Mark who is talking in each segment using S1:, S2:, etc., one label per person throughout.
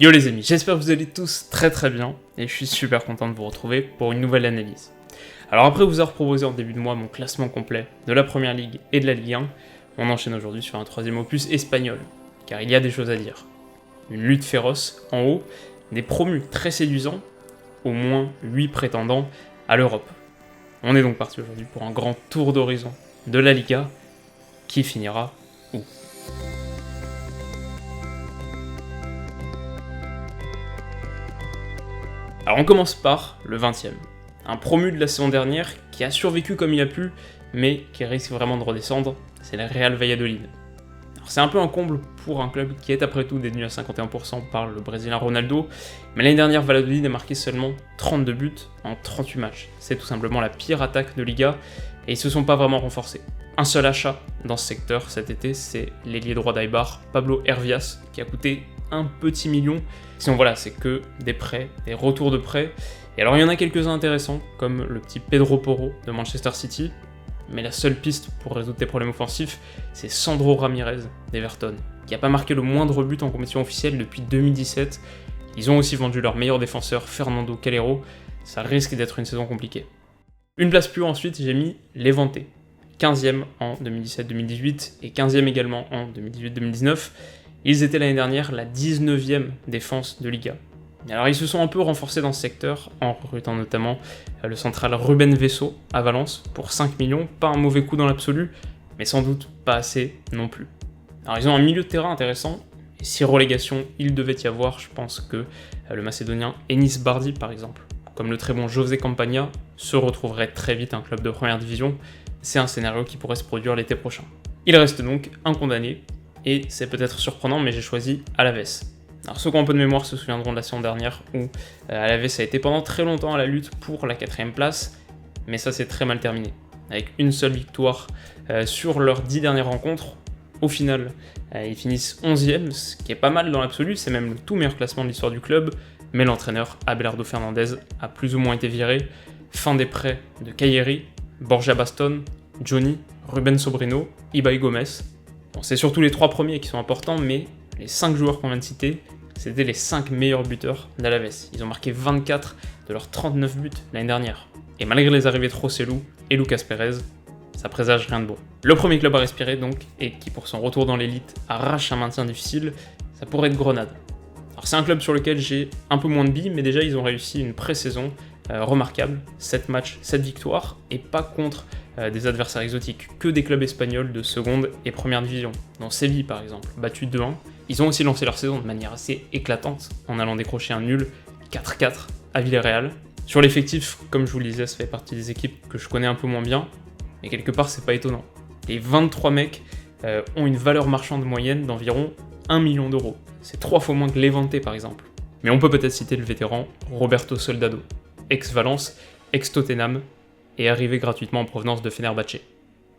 S1: Yo les amis, j'espère que vous allez tous très bien et je suis super content de vous retrouver pour une nouvelle analyse. Alors après vous avoir proposé en début de mois mon classement complet de la Première Ligue et de la Ligue 1, on enchaîne aujourd'hui sur un troisième opus espagnol, car il y a des choses à dire. Une lutte féroce en haut, des promus très séduisants, au moins 8 prétendants à l'Europe. On est donc parti aujourd'hui pour un grand tour d'horizon de la Liga, qui finira où ? Alors on commence par le 20ème, un promu de la saison dernière qui a survécu comme il a pu, mais qui risque vraiment de redescendre, c'est la Real Valladolid. Alors c'est un peu un comble pour un club qui est après tout détenu à 51% par le Brésilien Ronaldo, mais l'année dernière Valladolid a marqué seulement 32 buts en 38 matchs. C'est tout simplement la pire attaque de Liga, et ils se sont pas vraiment renforcés. Un seul achat dans ce secteur cet été, c'est l'ailier droit d'Eibar, Pablo Hervias, qui a coûté un petit million. Sinon voilà, c'est que des prêts, des retours de prêts. Et alors il y en a quelques-uns intéressants, comme le petit Pedro Porro de Manchester City, mais la seule piste pour résoudre tes problèmes offensifs, c'est Sandro Ramirez d'Everton, qui n'a pas marqué le moindre but en compétition officielle depuis 2017. Ils ont aussi vendu leur meilleur défenseur, Fernando Calero. Ça risque d'être une saison compliquée. Une place plus haut ensuite, j'ai mis Levante, 15e en 2017-2018 et 15e également en 2018-2019. Ils étaient l'année dernière la 19e défense de Liga. Alors ils se sont un peu renforcés dans ce secteur en recrutant notamment le central Ruben Vesso à Valence pour 5 millions, pas un mauvais coup dans l'absolu, mais sans doute pas assez non plus. Alors ils ont un milieu de terrain intéressant, et si relégation il devait y avoir, je pense que le Macédonien Enis Bardi par exemple, comme le très bon José Campagna, se retrouverait très vite un club de première division. C'est un scénario qui pourrait se produire l'été prochain. Il reste donc un condamné, et c'est peut-être surprenant, mais j'ai choisi Alaves. Alors ceux qui ont un peu de mémoire se souviendront de la saison dernière où Alaves a été pendant très longtemps à la lutte pour la 4ème place, mais ça s'est très mal terminé. Avec une seule victoire sur leurs 10 dernières rencontres, au final ils finissent 11e, ce qui est pas mal dans l'absolu, c'est même le tout meilleur classement de l'histoire du club, mais l'entraîneur Abelardo Fernandez a plus ou moins été viré. Fin des prêts de Cagliari, Borja Baston, Johnny, Ruben Sobrino, Ibai Gomez. Bon, c'est surtout les 3 premiers qui sont importants, mais les 5 joueurs qu'on vient de citer, c'était les 5 meilleurs buteurs d'Alaves. Ils ont marqué 24 de leurs 39 buts l'année dernière. Et malgré les arrivées de Rossellou et Lucas Perez, ça présage rien de beau. Le premier club à respirer donc, et qui pour son retour dans l'élite arrache un maintien difficile, ça pourrait être Grenade. Alors c'est un club sur lequel j'ai un peu moins de billes, mais déjà ils ont réussi une pré-saison remarquable, 7 matchs, 7 victoires, et pas contre des adversaires exotiques, que des clubs espagnols de seconde et première division, dont Séville par exemple, battu 2-1. Ils ont aussi lancé leur saison de manière assez éclatante, en allant décrocher un nul 4-4 à Villarreal. Sur l'effectif, comme je vous le disais, ça fait partie des équipes que je connais un peu moins bien, mais quelque part c'est pas étonnant. Les 23 mecs ont une valeur marchande moyenne d'environ 1 million d'euros. C'est 3 fois moins que Levante par exemple. Mais on peut peut-être citer le vétéran Roberto Soldado, ex-Valence, ex-Tottenham, et arrivé gratuitement en provenance de Fenerbahçe.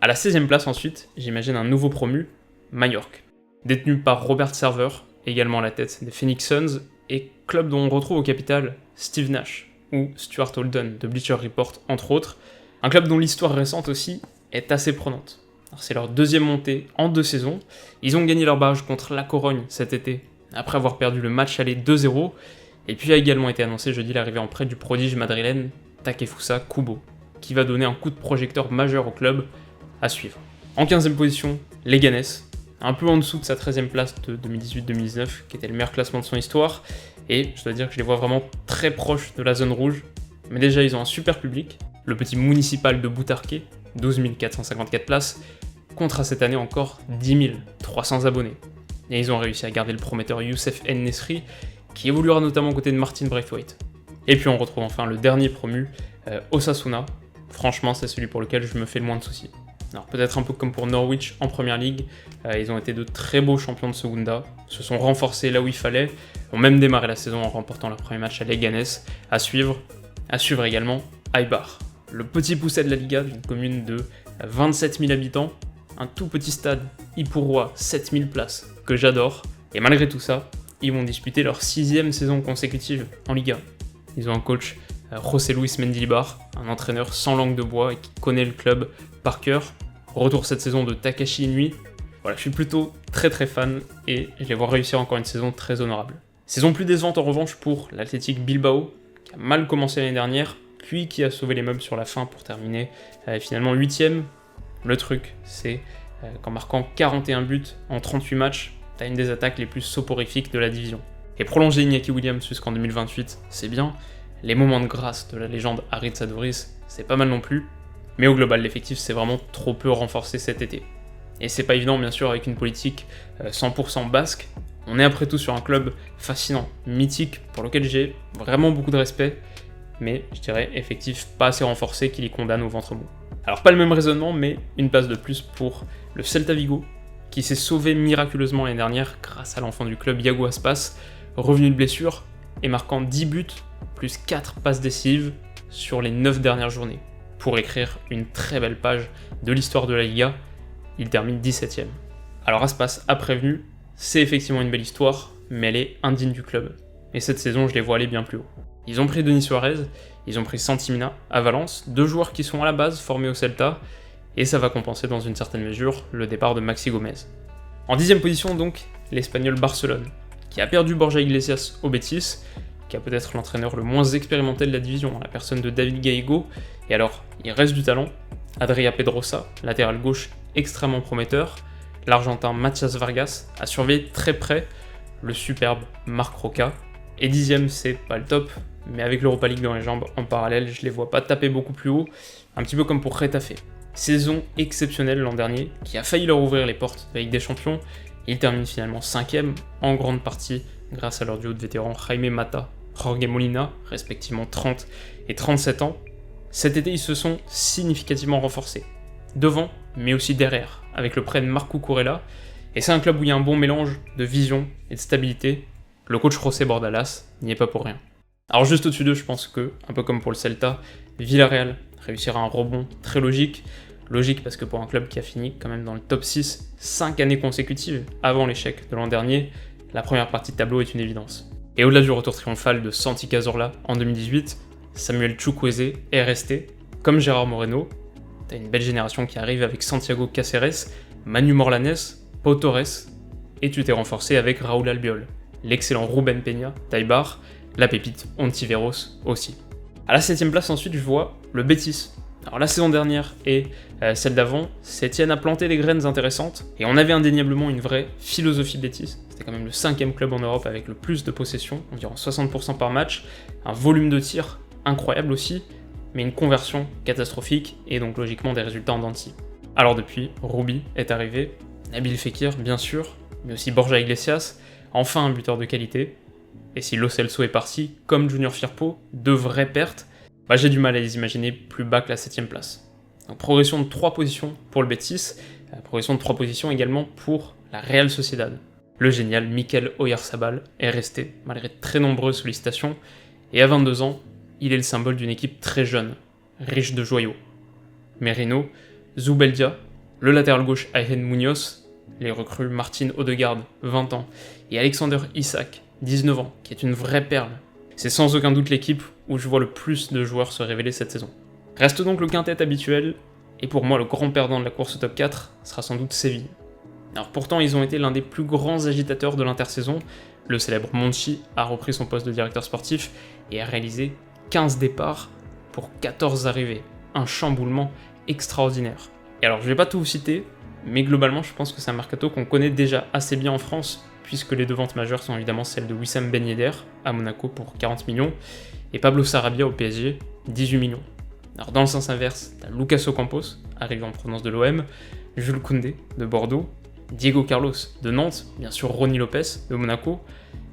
S1: À la 16e place ensuite, j'imagine un nouveau promu, Mallorca, détenu par Robert Server, également à la tête des Phoenix Suns, et club dont on retrouve au capital Steve Nash ou Stuart Holden de Bleacher Report entre autres, un club dont l'histoire récente aussi est assez prenante. Alors, c'est leur 2e montée en 2 saisons, ils ont gagné leur barrage contre La Corogne cet été, après avoir perdu le match aller 2-0, et puis a également été annoncé jeudi l'arrivée en prêt du prodige madrilène Takefusa Kubo, qui va donner un coup de projecteur majeur au club à suivre. En 15e position, Leganés, un peu en dessous de sa 13e place de 2018-2019, qui était le meilleur classement de son histoire, et je dois dire que je les vois vraiment très proches de la zone rouge, mais déjà ils ont un super public, le petit municipal de Boutarque, 12 454 places, contre à cette année encore 10 300 abonnés. Et ils ont réussi à garder le prometteur Youssef En-Nesyri, qui évoluera notamment aux côtés de Martin Braithwaite. Et puis on retrouve enfin le dernier promu, Osasuna. Franchement, c'est celui pour lequel je me fais le moins de soucis. Alors peut-être un peu comme pour Norwich en Première Ligue, ils ont été de très beaux champions de Segunda, se sont renforcés là où il fallait, ont même démarré la saison en remportant leur premier match à Leganés. À suivre également Eibar, le petit pousset de la Liga, d'une commune de 27 000 habitants, un tout petit stade, Ipurua, 7000 places, que j'adore, et malgré tout ça, ils vont disputer leur 6e saison consécutive en Liga. Ils ont un coach, José Luis Mendilibar, un entraîneur sans langue de bois et qui connaît le club par cœur. Retour cette saison de Takashi Inui. Voilà, je suis plutôt très fan et je les vois réussir encore une saison très honorable. Saison plus décevante en revanche pour l'Athletic Bilbao, qui a mal commencé l'année dernière, puis qui a sauvé les meubles sur la fin pour terminer finalement 8ème. Le truc, c'est qu'en marquant 41 buts en 38 matchs, t'as une des attaques les plus soporifiques de la division. Et prolonger Iñaki Williams jusqu'en 2028, c'est bien. Les moments de grâce de la légende Harit Sadouric, c'est pas mal non plus. Mais au global, l'effectif s'est vraiment trop peu renforcé cet été. Et c'est pas évident, bien sûr, avec une politique 100% basque. On est après tout sur un club fascinant, mythique, pour lequel j'ai vraiment beaucoup de respect, mais je dirais effectif pas assez renforcé qui les condamne au ventre mou. Alors pas le même raisonnement, mais une place de plus pour le Celta Vigo, qui s'est sauvé miraculeusement l'année dernière grâce à l'enfant du club Iago Aspas, revenu de blessure et marquant 10 buts, plus 4 passes décisives sur les 9 dernières journées. Pour écrire une très belle page de l'histoire de la Liga, il termine 17ème. Alors Aspas a prévenu, c'est effectivement une belle histoire, mais elle est indigne du club. Et cette saison, je les vois aller bien plus haut. Ils ont pris Denis Suarez, ils ont pris Santimina à Valence, 2 joueurs qui sont à la base formés au Celta, et ça va compenser dans une certaine mesure le départ de Maxi Gomez. En 10ème position donc, l'Espagnol Barcelone, qui a perdu Borja Iglesias au Betis, qui a peut-être l'entraîneur le moins expérimenté de la division, la personne de David Gallego, et alors, il reste du talent. Adria Pedrosa, latéral gauche extrêmement prometteur, l'Argentin Mathias Vargas a surveillé très près le superbe Marc Roca, et 10ème c'est pas le top, mais avec l'Europa League dans les jambes en parallèle, je les vois pas taper beaucoup plus haut, un petit peu comme pour Retafe. Saison exceptionnelle l'an dernier, qui a failli leur ouvrir les portes de la Ligue des Champions. Ils terminent finalement 5ème, en grande partie grâce à leur duo de vétérans Jaime Mata, Jorge Molina, respectivement 30 et 37 ans. Cet été, ils se sont significativement renforcés, devant, mais aussi derrière, avec le prêt de Marc Cucurella, et c'est un club où il y a un bon mélange de vision et de stabilité. Le coach José Bordalas n'y est pas pour rien. Alors juste au-dessus d'eux, je pense que, un peu comme pour le Celta, Villarreal réussira un rebond très logique. Logique parce que pour un club qui a fini quand même dans le top 6 5 années consécutives avant l'échec de l'an dernier, la première partie de tableau est une évidence. Et au-delà du retour triomphal de Santi Cazorla en 2018, Samuel Chukwueze est resté. Comme Gérard Moreno, t'as une belle génération qui arrive avec Santiago Cáceres, Manu Morlanes, Pau Torres, et tu t'es renforcé avec Raúl Albiol, l'excellent Ruben Peña, Taibar, la pépite Ontiveros aussi. À la 7ème place ensuite, je vois le Betis. Alors la saison dernière et celle d'avant, Sétienne a planté des graines intéressantes, et on avait indéniablement une vraie philosophie Betis. C'était quand même le 5ème club en Europe avec le plus de possession, environ 60% par match, un volume de tir incroyable aussi, mais une conversion catastrophique, et donc logiquement des résultats en dents de scie. Alors depuis, Rubi est arrivé, Nabil Fekir bien sûr, mais aussi Borja Iglesias, enfin un buteur de qualité, et si Lo Celso est parti, comme Junior Firpo, 2 vraies pertes, j'ai du mal à les imaginer plus bas que la 7ème place. Donc progression de 3 positions pour le Betis, progression de 3 positions également pour la Real Sociedad. Le génial Mikel Oyarzabal est resté, malgré de très nombreuses sollicitations, et à 22 ans, il est le symbole d'une équipe très jeune, riche de joyaux. Merino, Zubeldia, le latéral gauche Ayhen Munoz, les recrues Martin Odegaard, 20 ans, et Alexander Isak, 19 ans, qui est une vraie perle. C'est sans aucun doute l'équipe où je vois le plus de joueurs se révéler cette saison. Reste donc le quintet habituel, et pour moi le grand perdant de la course au top 4 sera sans doute Séville. Alors pourtant ils ont été l'un des plus grands agitateurs de l'intersaison, le célèbre Monchi a repris son poste de directeur sportif et a réalisé 15 départs pour 14 arrivées, un chamboulement extraordinaire. Et alors je vais pas tout vous citer, mais globalement je pense que c'est un mercato qu'on connaît déjà assez bien en France, puisque les deux ventes majeures sont évidemment celles de Wissam Ben Yedder à Monaco pour 40 millions, et Pablo Sarabia au PSG, 18 millions. Alors dans le sens inverse, t'as Lucas Ocampos, arrivé en provenance de l'OM, Jules Koundé de Bordeaux, Diego Carlos de Nantes, bien sûr Ronny Lopez de Monaco,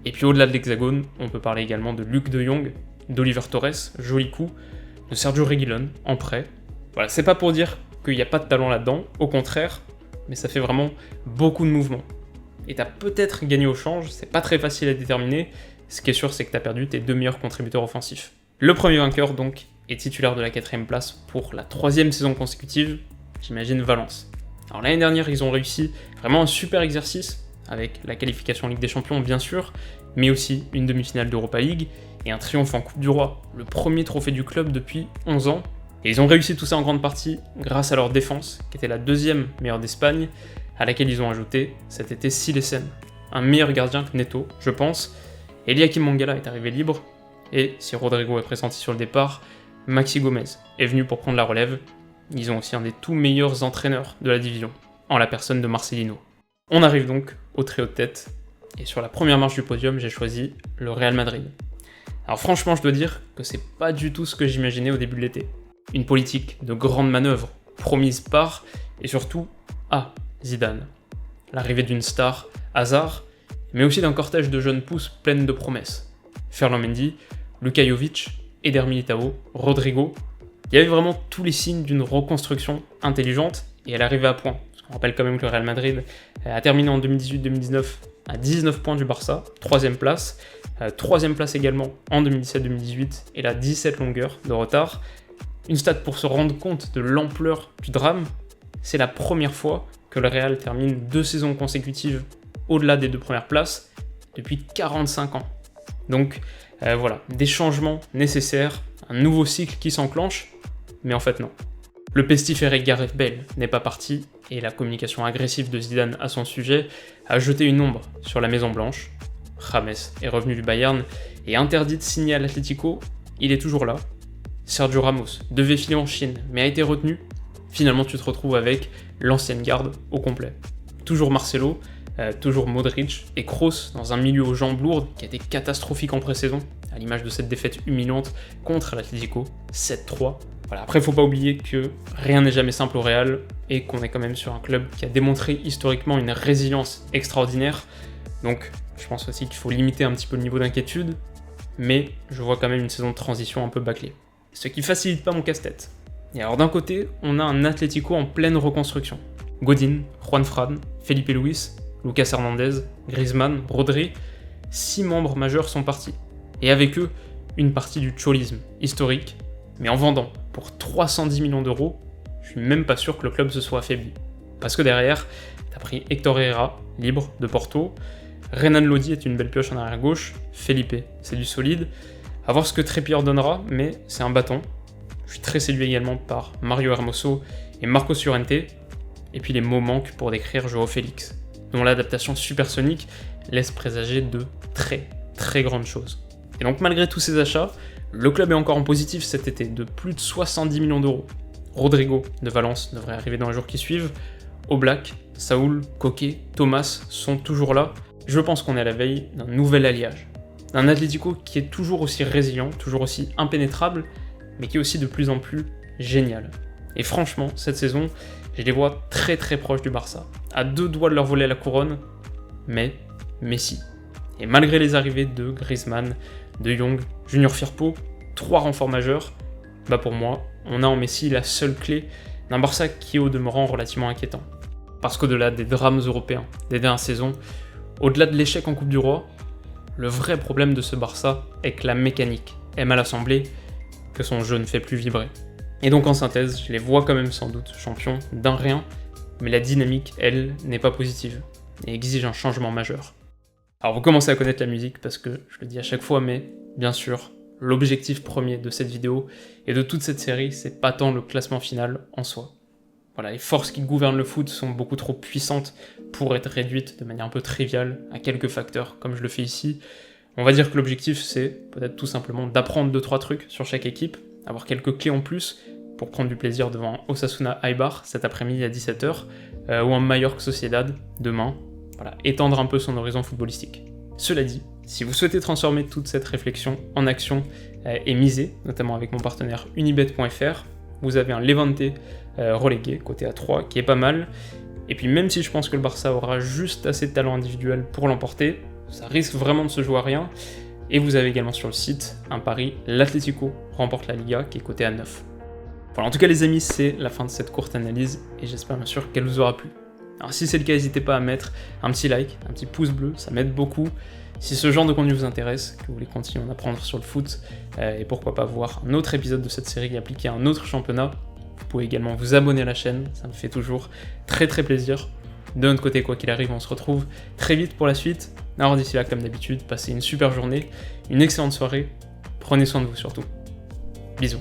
S1: et puis au-delà de l'Hexagone, on peut parler également de Luc de Jong, d'Oliver Torres, joli coup, de Sergio Reguilón en prêt. Voilà, c'est pas pour dire qu'il n'y a pas de talent là-dedans, au contraire, mais ça fait vraiment beaucoup de mouvements. Et t'as peut-être gagné au change, c'est pas très facile à déterminer, ce qui est sûr c'est que t'as perdu tes 2 meilleurs contributeurs offensifs. Le premier vainqueur donc est titulaire de la 4ème place pour la 3ème saison consécutive, j'imagine Valence. Alors l'année dernière ils ont réussi vraiment un super exercice, avec la qualification en Ligue des Champions bien sûr, mais aussi une demi-finale d'Europa League et un triomphe en Coupe du Roi, le premier trophée du club depuis 11 ans. Et ils ont réussi tout ça en grande partie grâce à leur défense, qui était la 2ème meilleure d'Espagne, à laquelle ils ont ajouté cet été Silesen, un meilleur gardien que Neto, je pense, Eliakim Mangala est arrivé libre, et si Rodrigo est pressenti sur le départ, Maxi Gomez est venu pour prendre la relève. Ils ont aussi un des tout meilleurs entraîneurs de la division, en la personne de Marcelino. On arrive donc au trio de tête, et sur la première marche du podium, j'ai choisi le Real Madrid. Alors franchement, je dois dire que c'est pas du tout ce que j'imaginais au début de l'été. Une politique de grande manœuvre, promise par, et surtout, à Zidane. L'arrivée d'une star, Hazard, mais aussi d'un cortège de jeunes pousses pleines de promesses. Ferland Mendy, Luka Jovic, Eder Militao, Rodrigo. Il y avait vraiment tous les signes d'une reconstruction intelligente, et elle arrivait à point. On rappelle quand même que le Real Madrid a terminé en 2018-2019 à 19 points du Barça, 3ème place. 3ème place également en 2017-2018 et la 17 longueurs de retard. Une stat pour se rendre compte de l'ampleur du drame, c'est la première fois que le Real termine 2 saisons consécutives au-delà des 2 premières places depuis 45 ans. Donc voilà, des changements nécessaires, un nouveau cycle qui s'enclenche, mais en fait non. Le pestiféré Gareth Bale n'est pas parti, et la communication agressive de Zidane à son sujet a jeté une ombre sur la Maison Blanche. James est revenu du Bayern, et interdit de signer à l'Atlético, il est toujours là. Sergio Ramos devait filer en Chine, mais a été retenu. Finalement, tu te retrouves avec l'ancienne garde au complet. Toujours Marcelo, toujours Modric et Kroos dans un milieu aux jambes lourdes qui a été catastrophique en pré-saison, à l'image de cette défaite humiliante contre l'Atlético, 7-3. Voilà, après, il ne faut pas oublier que rien n'est jamais simple au Real et qu'on est quand même sur un club qui a démontré historiquement une résilience extraordinaire. Donc, je pense aussi qu'il faut limiter un petit peu le niveau d'inquiétude, mais je vois quand même une saison de transition un peu bâclée. Ce qui facilite pas mon casse-tête. Et alors d'un côté, on a un Atlético en pleine reconstruction. Godin, Juan Fran, Felipe Luis, Lucas Hernandez, Griezmann, Rodri, 6 membres majeurs sont partis. Et avec eux, une partie du cholisme historique, mais en vendant pour 310 millions d'euros, je suis même pas sûr que le club se soit affaibli. Parce que derrière, t'as pris Hector Herrera, libre de Porto, Renan Lodi est une belle pioche en arrière gauche, Felipe, c'est du solide, à voir ce que Trippier donnera, mais c'est un bâton. Je suis très séduit également par Mario Hermoso et Marcos Llorente, et puis les mots manquent pour décrire Joao Félix, dont l'adaptation supersonique laisse présager de très très grandes choses. Et donc malgré tous ces achats, le club est encore en positif cet été, de plus de 70 millions d'euros. Rodrigo de Valence devrait arriver dans les jours qui suivent, Oblak, Saúl, Koke, Thomas sont toujours là. Je pense qu'on est à la veille d'un nouvel alliage. Un Atlético qui est toujours aussi résilient, toujours aussi impénétrable, mais qui est aussi de plus en plus génial. Et franchement, cette saison, je les vois très très proches du Barça, à 2 doigts de leur voler la couronne, mais Messi. Et malgré les arrivées de Griezmann, de Jong, Junior Firpo, 3 renforts majeurs, bah pour moi, on a en Messi la seule clé d'un Barça qui est au demeurant relativement inquiétant. Parce qu'au-delà des drames européens des dernières saisons, au-delà de l'échec en Coupe du Roi, le vrai problème de ce Barça est que la mécanique est mal assemblée, que son jeu ne fait plus vibrer. Et donc en synthèse, je les vois quand même sans doute champions d'un rien, mais la dynamique, elle, n'est pas positive, et exige un changement majeur. Alors vous commencez à connaître la musique parce que je le dis à chaque fois, mais bien sûr, l'objectif premier de cette vidéo et de toute cette série, c'est pas tant le classement final en soi. Voilà, les forces qui gouvernent le foot sont beaucoup trop puissantes pour être réduites de manière un peu triviale à quelques facteurs, comme je le fais ici. On va dire que l'objectif, c'est peut-être tout simplement d'apprendre 2-3 trucs sur chaque équipe, avoir quelques clés en plus pour prendre du plaisir devant Osasuna Eibar cet après-midi à 17h, ou un Mallorca Sociedad demain. Voilà, étendre un peu son horizon footballistique. Cela dit, si vous souhaitez transformer toute cette réflexion en action et miser, notamment avec mon partenaire unibet.fr, vous avez un Levante relégué, côté A3, qui est pas mal. Et puis même si je pense que le Barça aura juste assez de talent individuel pour l'emporter, ça risque vraiment de se jouer à rien. Et vous avez également sur le site un pari, l'Atlético remporte la Liga, qui est côté à 9. Voilà, en tout cas les amis, c'est la fin de cette courte analyse, et j'espère bien sûr qu'elle vous aura plu. Alors si c'est le cas, n'hésitez pas à mettre un petit like, un petit pouce bleu, ça m'aide beaucoup. Si ce genre de contenu vous intéresse, que vous voulez continuer à en apprendre sur le foot, et pourquoi pas voir un autre épisode de cette série appliqué à un autre championnat, vous pouvez également vous abonner à la chaîne, ça me fait toujours très très plaisir. De notre côté, quoi qu'il arrive, on se retrouve très vite pour la suite. Alors d'ici là, comme d'habitude, passez une super journée, une excellente soirée, prenez soin de vous surtout. Bisous.